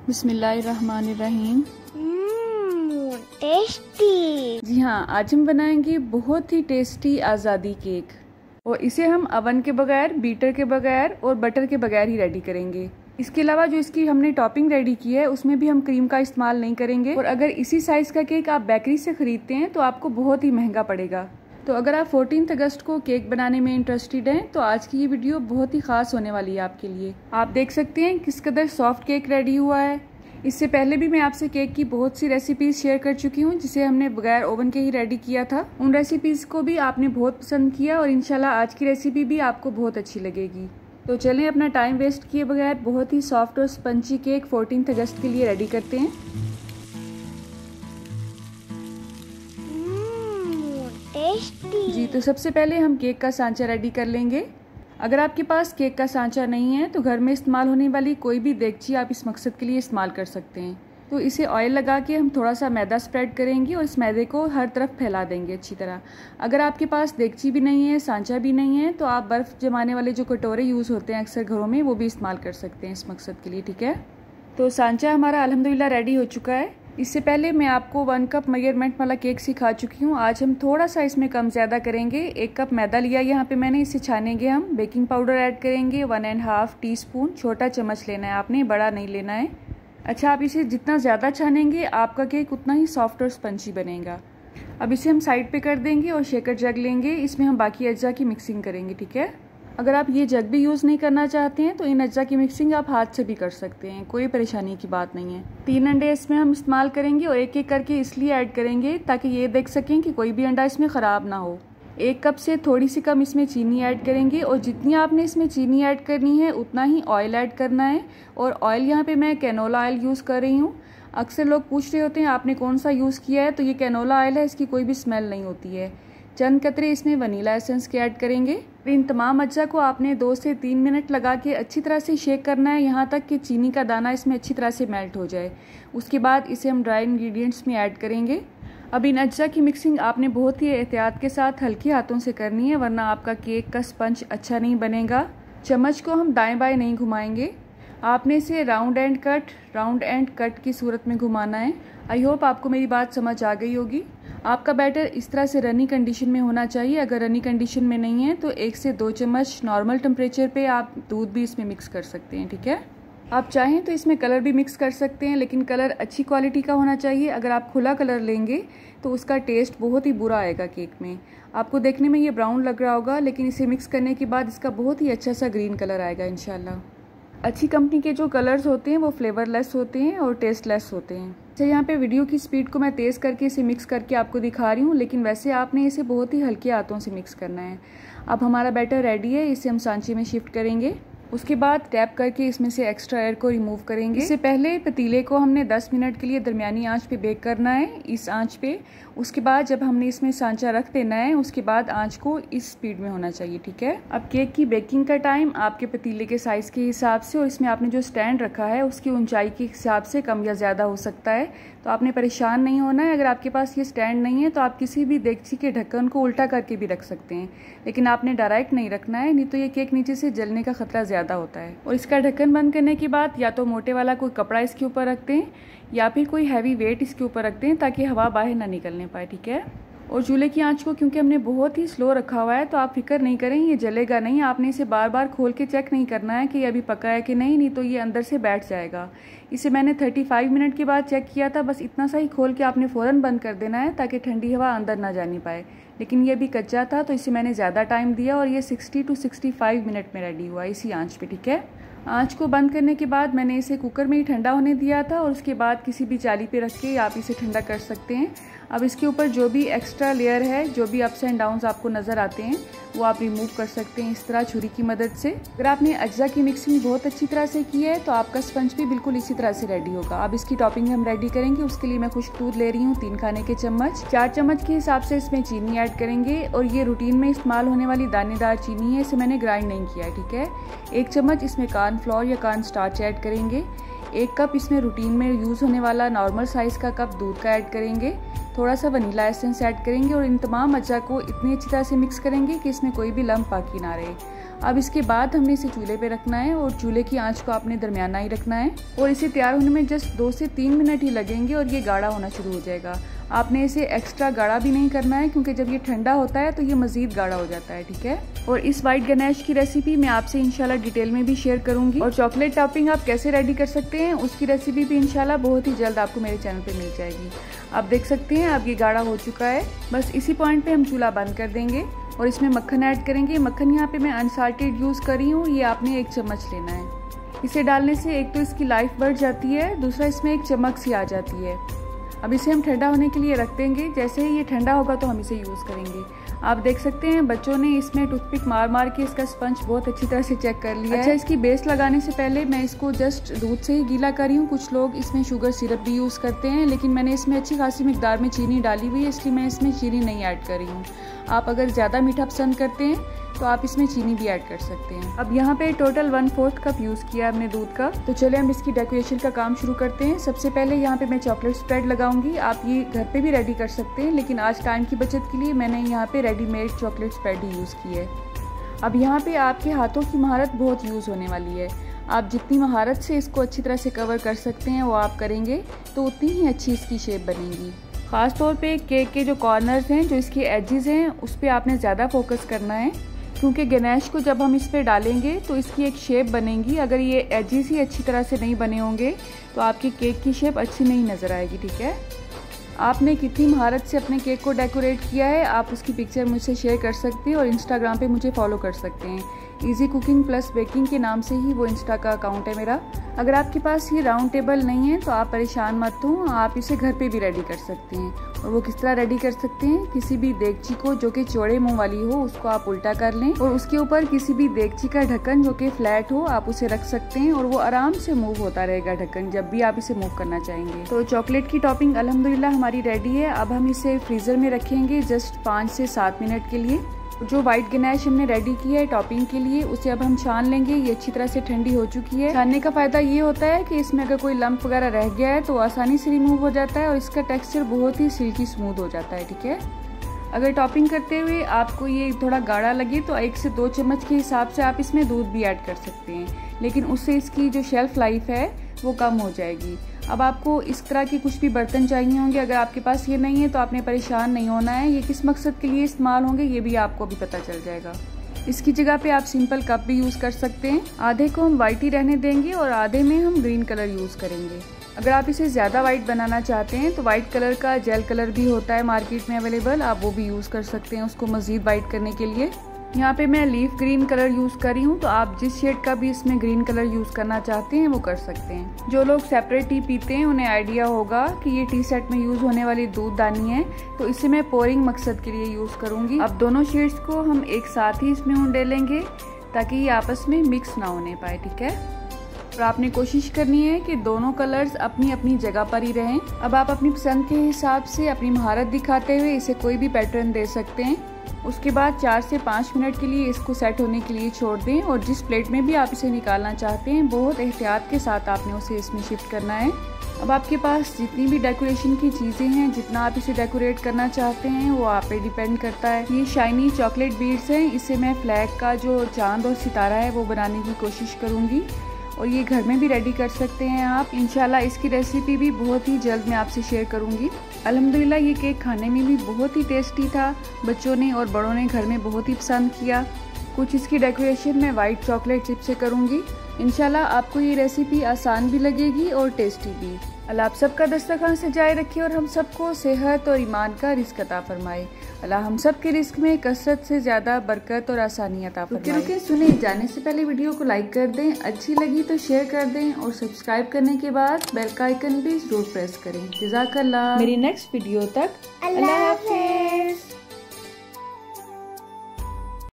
बिस्मिल्लाहिर्रहमानिर्रहीम। टेस्टी। जी हाँ, आज हम बनाएंगे बहुत ही टेस्टी आज़ादी केक और इसे हम अवन के बगैर, बीटर के बगैर और बटर के बगैर ही रेडी करेंगे। इसके अलावा जो इसकी हमने टॉपिंग रेडी की है उसमें भी हम क्रीम का इस्तेमाल नहीं करेंगे। और अगर इसी साइज का केक आप बेकरी से खरीदते हैं तो आपको बहुत ही महंगा पड़ेगा। तो अगर आप 14 अगस्त को केक बनाने में इंटरेस्टेड हैं तो आज की ये वीडियो बहुत ही खास होने वाली है आपके लिए। आप देख सकते हैं किस कदर सॉफ्ट केक रेडी हुआ है। इससे पहले भी मैं आपसे केक की बहुत सी रेसिपीज शेयर कर चुकी हूँ जिसे हमने बगैर ओवन के ही रेडी किया था। उन रेसिपीज को भी आपने बहुत पसंद किया और इंशाल्लाह आज की रेसिपी भी आपको बहुत अच्छी लगेगी। तो चलें अपना टाइम वेस्ट किए बगैर बहुत ही सॉफ्ट और स्पंजी केक 14 अगस्त के लिए रेडी करते हैं। जी, तो सबसे पहले हम केक का सांचा रेडी कर लेंगे। अगर आपके पास केक का सांचा नहीं है तो घर में इस्तेमाल होने वाली कोई भी देगची आप इस मकसद के लिए इस्तेमाल कर सकते हैं। तो इसे ऑयल लगा के हम थोड़ा सा मैदा स्प्रेड करेंगे और इस मैदे को हर तरफ फैला देंगे अच्छी तरह। अगर आपके पास देगची भी नहीं है, सांचा भी नहीं है, तो आप बर्फ़ जमाने वाले जो कटोरे यूज़ होते हैं अक्सर घरों में, वो भी इस्तेमाल कर सकते हैं इस मकसद के लिए। ठीक है, तो सांचा हमारा अल्हम्दुलिल्लाह रेडी हो चुका है। इससे पहले मैं आपको 1 कप मेजरमेंट वाला केक सिखा चुकी हूँ। आज हम थोड़ा सा इसमें कम ज़्यादा करेंगे। 1 कप मैदा लिया यहाँ पे मैंने, इसे छानेंगे हम। बेकिंग पाउडर ऐड करेंगे 1.5 टीस्पून। छोटा चम्मच लेना है आपने, बड़ा नहीं लेना है। अच्छा, आप इसे जितना ज़्यादा छानेंगे आपका केक उतना ही सॉफ्ट और स्पंजी बनेगा। अब इसे हम साइड पे कर देंगे और शेकर जग लेंगे। इसमें हम बाकी अज्जा की मिक्सिंग करेंगे। ठीक है, अगर आप ये जग भी यूज़ नहीं करना चाहते हैं तो इन अज्जा की मिक्सिंग आप हाथ से भी कर सकते हैं, कोई परेशानी की बात नहीं है। 3 अंडे इसमें हम इस्तेमाल करेंगे और एक एक करके इसलिए ऐड करेंगे ताकि ये देख सकें कि कोई भी अंडा इसमें ख़राब ना हो। 1 कप से थोड़ी सी कम इसमें चीनी ऐड करेंगे और जितनी आपने इसमें चीनी ऐड करनी है उतना ही ऑयल ऐड करना है। और ऑयल यहाँ पे मैं कैनोला ऑयल यूज़ कर रही हूँ। अक्सर लोग पूछ रहे होते हैं आपने कौन सा यूज़ किया है, तो ये कैनोला ऑयल है, इसकी कोई भी स्मेल नहीं होती है। चंद कतरे इसमें वनीला एसेंस के ऐड करेंगे। इन तमाम अज्जा को आपने 2 से 3 मिनट लगा के अच्छी तरह से शेक करना है, यहाँ तक कि चीनी का दाना इसमें अच्छी तरह से मेल्ट हो जाए। उसके बाद इसे हम ड्राई इंग्रेडिएंट्स में ऐड करेंगे। अब इन अज्जा की मिक्सिंग आपने बहुत ही एहतियात के साथ हल्के हाथों से करनी है, वरना आपका केक का स्पंज अच्छा नहीं बनेगा। चम्मच को हम दाएं बाएं नहीं घुमाएंगे। आपने इसे राउंड एंड कट की सूरत में घुमाना है। आई होप आपको मेरी बात समझ आ गई होगी। आपका बैटर इस तरह से रनी कंडीशन में होना चाहिए। अगर रनी कंडीशन में नहीं है तो 1 से 2 चम्मच नॉर्मल टेम्परेचर पे आप दूध भी इसमें मिक्स कर सकते हैं। ठीक है, आप चाहें तो इसमें कलर भी मिक्स कर सकते हैं, लेकिन कलर अच्छी क्वालिटी का होना चाहिए। अगर आप खुला कलर लेंगे तो उसका टेस्ट बहुत ही बुरा आएगा केक में। आपको देखने में ये ब्राउन लग रहा होगा, लेकिन इसे मिक्स करने के बाद इसका बहुत ही अच्छा सा ग्रीन कलर आएगा इंशाल्लाह। अच्छी कंपनी के जो कलर्स होते हैं वो फ्लेवरलेस होते हैं और टेस्टलेस होते हैं। अच्छा, यहाँ पे वीडियो की स्पीड को मैं तेज़ करके इसे मिक्स करके आपको दिखा रही हूँ, लेकिन वैसे आपने इसे बहुत ही हल्के हाथों से मिक्स करना है। अब हमारा बैटर रेडी है, इसे हम सांचे में शिफ्ट करेंगे। उसके बाद टैप करके इसमें से एक्स्ट्रा एयर को रिमूव करेंगे। इससे पहले पतीले को हमने 10 मिनट के लिए दरमियानी आंच पे बेक करना है, इस आंच पे। उसके बाद जब हमने इसमें सांचा रख देना है, उसके बाद आंच को इस स्पीड में होना चाहिए। ठीक है, अब केक की बेकिंग का टाइम आपके पतीले के साइज के हिसाब से और इसमें आपने जो स्टैंड रखा है उसकी ऊंचाई के हिसाब से कम या ज़्यादा हो सकता है, तो आपने परेशान नहीं होना है। अगर आपके पास ये स्टैंड नहीं है तो आप किसी भी देगची के ढक्कन को उल्टा करके भी रख सकते हैं, लेकिन आपने डायरेक्ट नहीं रखना है, नहीं तो ये केक नीचे से जलने का खतरा ज़्यादा होता है। और इसका ढक्कन बंद करने के बाद या तो मोटे वाला कोई कपड़ा इसके ऊपर रखते हैं या फिर कोई हैवी वेट इसके ऊपर रखते हैं ताकि हवा बाहर ना निकलने पाए। ठीक है, और चूल्हे की आंच को क्योंकि हमने बहुत ही स्लो रखा हुआ है तो आप फिक्र नहीं करें, ये जलेगा नहीं। आपने इसे बार बार खोल के चेक नहीं करना है कि अभी पका है कि नहीं तो ये अंदर से बैठ जाएगा। इसे मैंने 35 मिनट के बाद चेक किया था, बस इतना सा ही खोल के आपने फ़ौरन बंद कर देना है ताकि ठंडी हवा अंदर ना जानी पाए। लेकिन ये भी कच्चा था तो इसे मैंने ज़्यादा टाइम दिया और ये 60 to 65 मिनट में रेडी हुआ इसी आंच पे। ठीक है, आंच को बंद करने के बाद मैंने इसे कुकर में ही ठंडा होने दिया था और उसके बाद किसी भी जाली पे रख के आप इसे ठंडा कर सकते हैं। अब इसके ऊपर जो भी एक्स्ट्रा लेयर है, जो भी अप्स एंड डाउन्स आपको नज़र आते हैं, वो आप रिमूव कर सकते हैं इस तरह छुरी की मदद से। अगर आपने अज्जा की मिक्सिंग बहुत अच्छी तरह से की है तो आपका स्पंज भी बिल्कुल इसी तरह से रेडी होगा। अब इसकी टॉपिंग हम रेडी करेंगे। उसके लिए मैं खुश्क दूध ले रही हूँ 3 खाने के चम्मच। 4 चम्मच के हिसाब से इसमें चीनी ऐड करेंगे और ये रूटीन में इस्तेमाल होने वाली दानेदार चीनी है, इसे मैंने ग्राइंड नहीं किया है। ठीक है, 1 चम्मच इसमें कॉर्नफ्लोर या कॉर्न स्टार्च ऐड करेंगे। 1 कप इसमें रूटीन में यूज़ होने वाला नॉर्मल साइज़ का कप दूध का ऐड करेंगे। थोड़ा सा वनीला एसेंस ऐड करेंगे और इन तमाम अज्जा को इतनी अच्छी तरह से मिक्स करेंगे कि इसमें कोई भी लम्प बाकी ना रहे। अब इसके बाद हमने इसे चूल्हे पे रखना है और चूल्हे की आंच को आपने दरमियाना ही रखना है और इसे तैयार होने में जस्ट 2 से 3 मिनट ही लगेंगे और ये गाढ़ा होना शुरू हो जाएगा। आपने इसे एक्स्ट्रा गाढ़ा भी नहीं करना है क्योंकि जब ये ठंडा होता है तो ये मज़ीद गाढ़ा हो जाता है, ठीक है। और इस वाइट गनैश की रेसिपी मैं आपसे इंशाल्लाह डिटेल में भी शेयर करूंगी और चॉकलेट टॉपिंग आप कैसे रेडी कर सकते हैं उसकी रेसिपी भी इंशाल्लाह बहुत ही जल्द आपको मेरे चैनल पे मिल जाएगी। आप देख सकते हैं अब ये गाढ़ा हो चुका है। बस इसी पॉइंट पे हम चूल्हा बंद कर देंगे और इसमें मक्खन ऐड करेंगे। मक्खन यहाँ पे मैं अनसाल्टेड यूज़ कर रही हूँ, ये आपने 1 चम्मच लेना है। इसे डालने से एक तो इसकी लाइफ बढ़ जाती है, दूसरा इसमें एक चमक सी आ जाती है। अब इसे हम ठंडा होने के लिए रख देंगे, जैसे ही ये ठंडा होगा तो हम इसे यूज़ करेंगे। आप देख सकते हैं बच्चों ने इसमें टूथपिक मार मार के इसका स्पंज बहुत अच्छी तरह से चेक कर लिया है। अच्छा, इसकी बेस लगाने से पहले मैं इसको जस्ट दूध से ही गीला कर रही हूँ। कुछ लोग इसमें शुगर सिरप भी यूज़ करते हैं, लेकिन मैंने इसमें अच्छी खासी मिकदार में चीनी डाली हुई है, इसलिए मैं इसमें चीनी नहीं ऐड कर रही हूँ। आप अगर ज़्यादा मीठा पसंद करते हैं तो आप इसमें चीनी भी ऐड कर सकते हैं। अब यहाँ पे टोटल 1/4 कप यूज़ किया है हमने दूध का। तो चले हम इसकी डेकोरेशन का काम शुरू करते हैं। सबसे पहले यहाँ पे मैं चॉकलेट स्प्रेड लगाऊंगी। आप ये घर पे भी रेडी कर सकते हैं, लेकिन आज टाइम की बचत के लिए मैंने यहाँ पे रेडीमेड चॉकलेट स्प्रेड ही यूज़ की है। अब यहाँ पे आपके हाथों की महारत बहुत यूज़ होने वाली है। आप जितनी महारत से इसको अच्छी तरह से कवर कर सकते हैं वो आप करेंगे तो उतनी ही अच्छी इसकी शेप बनेगी। ख़ास तौर पे केक के जो कॉर्नर्स हैं, जो इसके एजेस हैं, उस पर आपने ज़्यादा फोकस करना है क्योंकि गनैश को जब हम इस पर डालेंगे तो इसकी एक शेप बनेगी। अगर ये एजेस ही अच्छी तरह से नहीं बने होंगे तो आपकी केक की शेप अच्छी नहीं नज़र आएगी, ठीक है। आपने कितनी महारत से अपने केक को डेकोरेट किया है आप उसकी पिक्चर मुझसे शेयर कर सकते हैं और इंस्टाग्राम पे मुझे फॉलो कर सकते हैं। इजी कुकिंग प्लस बेकिंग के नाम से ही वो इंस्टा का अकाउंट है मेरा। अगर आपके पास ये राउंड टेबल नहीं है तो आप परेशान मत हो, आप इसे घर पे भी रेडी कर सकते हैं। और वो किस तरह रेडी कर सकते हैं, किसी भी देगची को जो कि चौड़े मुंह वाली हो उसको आप उल्टा कर लें और उसके ऊपर किसी भी देगची का ढक्कन जो कि फ्लैट हो आप उसे रख सकते हैं और वो आराम से मूव होता रहेगा ढक्कन जब भी आप इसे मूव करना चाहेंगे। तो चॉकलेट की टॉपिंग अल्हम्दुलिल्लाह हमारी रेडी है। अब हम इसे फ्रीजर में रखेंगे जस्ट 5 से 7 मिनट के लिए। जो व्हाइट गनैश हमने रेडी की है टॉपिंग के लिए उसे अब हम छान लेंगे। ये अच्छी तरह से ठंडी हो चुकी है। छानने का फायदा ये होता है कि इसमें अगर कोई लंप वगैरह रह गया है तो आसानी से रिमूव हो जाता है और इसका टेक्सचर बहुत ही सिल्की स्मूथ हो जाता है, ठीक है। अगर टॉपिंग करते हुए आपको ये थोड़ा गाढ़ा लगे तो 1 से 2 चम्मच के हिसाब से आप इसमें दूध भी ऐड कर सकते हैं, लेकिन उससे इसकी जो शेल्फ लाइफ है वो कम हो जाएगी। अब आपको इस तरह के कुछ भी बर्तन चाहिए होंगे, अगर आपके पास ये नहीं है तो आपने परेशान नहीं होना है। ये किस मकसद के लिए इस्तेमाल होंगे ये भी आपको भी पता चल जाएगा। इसकी जगह पे आप सिंपल कप भी यूज़ कर सकते हैं। आधे को हम वाइट ही रहने देंगे और आधे में हम ग्रीन कलर यूज़ करेंगे। अगर आप इसे ज़्यादा वाइट बनाना चाहते हैं तो वाइट कलर का जेल कलर भी होता है मार्केट में अवेलेबल, आप वो भी यूज़ कर सकते हैं उसको मज़ीद वाइट करने के लिए। यहाँ पे मैं लीफ ग्रीन कलर यूज़ कर रही हूँ, तो आप जिस शेड का भी इसमें ग्रीन कलर यूज़ करना चाहते हैं वो कर सकते हैं। जो लोग सेपरेट टी पीते हैं उन्हें आइडिया होगा कि ये टी सेट में यूज़ होने वाली दूधदानी है, तो इसे मैं पोरिंग मकसद के लिए यूज़ करूँगी। अब दोनों शेड्स को हम एक साथ ही इसमें उंडेलेंगे ताकि ये आपस में मिक्स ना होने पाए, ठीक है। और आपने कोशिश करनी है कि दोनों कलर्स अपनी अपनी जगह पर ही रहें। अब आप अपनी पसंद के हिसाब से अपनी महारत दिखाते हुए इसे कोई भी पैटर्न दे सकते हैं। उसके बाद 4 से 5 मिनट के लिए इसको सेट होने के लिए छोड़ दें और जिस प्लेट में भी आप इसे निकालना चाहते हैं बहुत एहतियात के साथ आपने उसे इसमें शिफ्ट करना है। अब आपके पास जितनी भी डेकोरेशन की चीज़ें हैं, जितना आप इसे डेकोरेट करना चाहते हैं वो आप पे डिपेंड करता है। ये शाइनी चॉकलेट बीड्स हैं, इसे मैं फ्लैग का जो चांद और सितारा है वो बनाने की कोशिश करूँगी और ये घर में भी रेडी कर सकते हैं आप। इंशाल्लाह इसकी रेसिपी भी बहुत ही जल्द मैं आपसे शेयर करूँगी। अल्हम्दुलिल्लाह ये केक खाने में भी बहुत ही टेस्टी था, बच्चों ने और बड़ों ने घर में बहुत ही पसंद किया। कुछ इसकी डेकोरेशन मैं वाइट चॉकलेट चिप से करूँगी। इंशाल्लाह आपको ये रेसिपी आसान भी लगेगी और टेस्टी भी। अल्लाह आप सबका दस्तरखान सजाए रखे और हम सबको सेहत और ईमान का रिस्क अता फरमाए। अल्लाह हम सब के रिस्क में कसरत से ज्यादा बरकत और आसानी अता फरमाए। रुके सुने जाने से पहले वीडियो को लाइक कर दें, अच्छी लगी तो शेयर कर दें और सब्सक्राइब करने के बाद बेल का आइकन भी जरूर प्रेस करें। जज़ाकल्लाह। मेरी नेक्स्ट वीडियो तक अल्लाह हाफ़िज़।